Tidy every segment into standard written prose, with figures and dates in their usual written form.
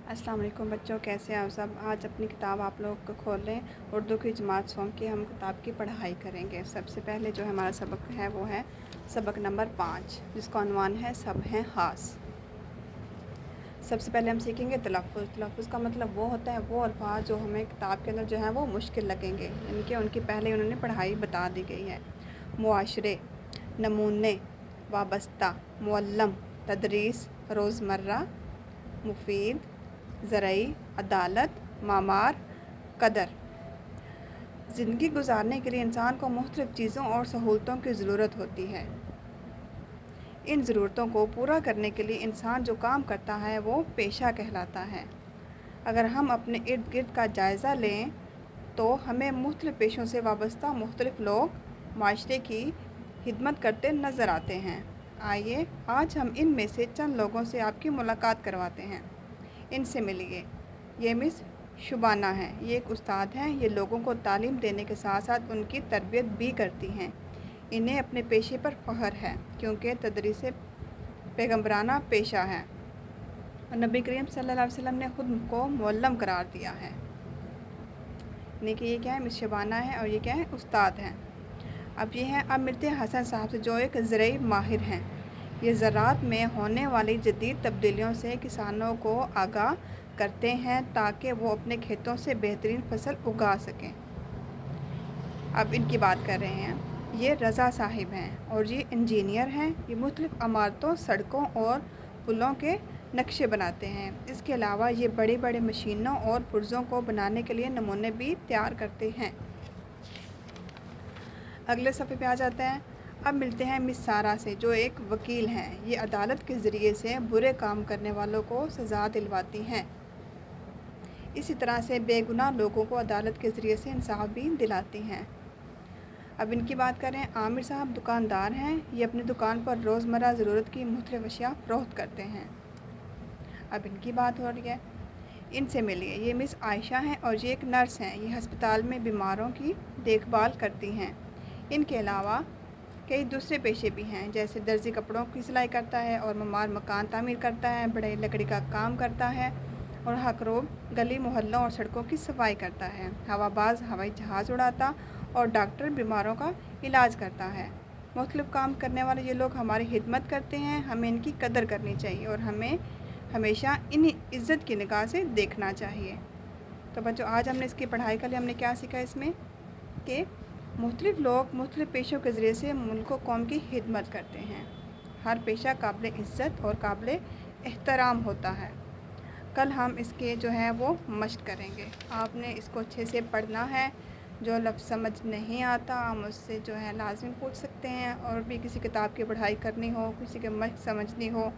अस्सलाम वालेकुम बच्चों, कैसे हैं आप सब। आज अपनी किताब आप लोग को खोल लें। उर्दू की जमात सॉन्ग की हम किताब की पढ़ाई करेंगे। सबसे पहले जो हमारा सबक है वो है सबक नंबर 5, जिसका उन्वान है सब हैं ख़ास। सबसे पहले हम सीखेंगे तलफ़्फ़ुज़। तलफ़्फ़ुज़ का मतलब वो होता है वो अल्फाज जो हमें किताब के अंदर जो है वो मुश्किल लगेंगे, यानी कि उनकी पहले उन्होंने पढ़ाई बता दी गई है। मुआशरे, नमूने, वाबस्ता, मुअल्लम, तदरीस, रोज़मर्रा, मुफीद, ज़रई, अदालत, मामार, कदर। ज़िंदगी गुजारने के लिए इंसान को मुख्तलिफ़ चीज़ों और सहूलतों की ज़रूरत होती है। इन ज़रूरतों को पूरा करने के लिए इंसान जो काम करता है वो पेशा कहलाता है। अगर हम अपने इर्द गिर्द का जायज़ा लें तो हमें मुख्तलिफ़ पेशों से वाबस्ता मुख्तलिफ़ लोग माशरे की खिदमत करते नज़र आते हैं। आइए आज हम इनमें से चंद लोगों से आपकी मुलाकात करवाते हैं। इनसे मिलिए। ये मिस शुबाना है। ये एक उस्ताद हैं। ये लोगों को तालीम देने के साथ साथ उनकी तरबियत भी करती हैं। इन्हें अपने पेशे पर फ़ख्र है क्योंकि तदरीस पैगम्बराना पेशा है और नबी करीम सल्लल्लाहु अलैहि वसल्लम ने ख़ुद को मुअल्लम करार दिया है। यानी कि ये क्या है, मिस शुबाना है और ये क्या है, उस्ताद हैं। अब मिलते हैं हसन साहब से जो एक ज़रई माहिर हैं। ये ज़राअत में होने वाली जदीद तब्दीलियों से किसानों को आगाह करते हैं ताकि वो अपने खेतों से बेहतरीन फसल उगा सकें। अब इनकी बात कर रहे हैं। ये रज़ा साहिब हैं और ये इंजीनियर हैं। ये मुख्तलिफ़ इमारतों, सड़कों और पुलों के नक्शे बनाते हैं। इसके अलावा ये बड़ी बड़ी मशीनों और पुर्ज़ों को बनाने के लिए नमूने भी तैयार करते हैं। अगले सफ़े पे आ जाते हैं। अब मिलते हैं मिस सारा से जो एक वकील हैं। ये अदालत के ज़रिए से बुरे काम करने वालों को सज़ा दिलवाती हैं। इसी तरह से बेगुनाह लोगों को अदालत के ज़रिए से इंसाफ भी दिलाती हैं। अब इनकी बात करें। आमिर साहब दुकानदार हैं। ये अपनी दुकान पर रोज़मर्रा ज़रूरत की मुख्तलिफ़ अशिया फ़रोख्त करते हैं। अब इनकी बात हो रही है। इनसे मिलिए। ये मिस आयशा हैं और ये एक नर्स हैं। ये हस्पताल में बीमारों की देखभाल करती हैं। इनके अलावा कई दूसरे पेशे भी हैं, जैसे दर्जी कपड़ों की सिलाई करता है और ममार मकान तामीर करता है, बढ़ई लकड़ी का काम करता है और हकरोब गली मोहल्लों और सड़कों की सफाई करता है। हवाबाज हवाई जहाज़ उड़ाता और डॉक्टर बीमारों का इलाज करता है। मुख्तलिफ़ काम करने वाले ये लोग हमारी खिदमत करते हैं। हमें इनकी कदर करनी चाहिए और हमें हमेशा इन्हीं इज़्ज़त की निगाह से देखना चाहिए। तो बच्चों, आज हमने इसकी पढ़ाई के लिए हमने क्या सीखा इसमें कि मुख्तलिफ़ लोग मुख्तलिफ़ पेशों के ज़रिए से मुल्क व कौम की खिदमत करते हैं। हर पेशा काबिल इज़्ज़त और काबिल एहतराम होता है। कल हम इसके जो है वो मश्क करेंगे। आपने इसको अच्छे से पढ़ना है। जो लफ्ज़ समझ नहीं आता आप मुझसे जो है लाज़मी पूछ सकते हैं। और भी किसी किताब की पढ़ाई करनी हो, किसी के मश्क समझनी हो,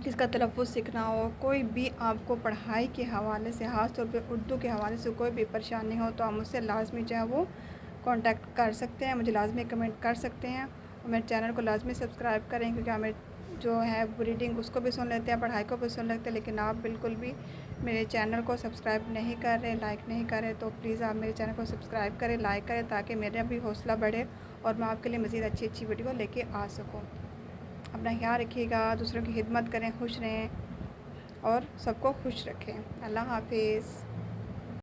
किसका तलफ़्फ़ुज़ सीखना हो, कोई भी आपको पढ़ाई के हवाले से, ख़ास तौर पे उर्दू के हवाले से कोई भी परेशानी हो तो आप मुझसे लाज़मी जो है वो कांटेक्ट कर सकते हैं। मुझे लाज़मी कमेंट कर सकते हैं और मेरे चैनल को लाज़मी सब्सक्राइब करें, क्योंकि हमें जो है रीडिंग उसको भी सुन लेते हैं, पढ़ाई को भी सुन लेते हैं, लेकिन आप बिल्कुल भी मेरे चैनल को सब्सक्राइब नहीं कर रहे, लाइक नहीं कर रहे। तो प्लीज़ आप मेरे चैनल को सब्सक्राइब करें, लाइक करें, ताकि मेरा भी हौसला बढ़े और मैं आपके लिए मज़ीद अच्छी अच्छी वीडियो लेके आ सकूँ। अपना ख्याल रखिएगा, दूसरों की खिदमत करें, खुश रहें और सबको खुश रखें। अल्लाह हाफिज़।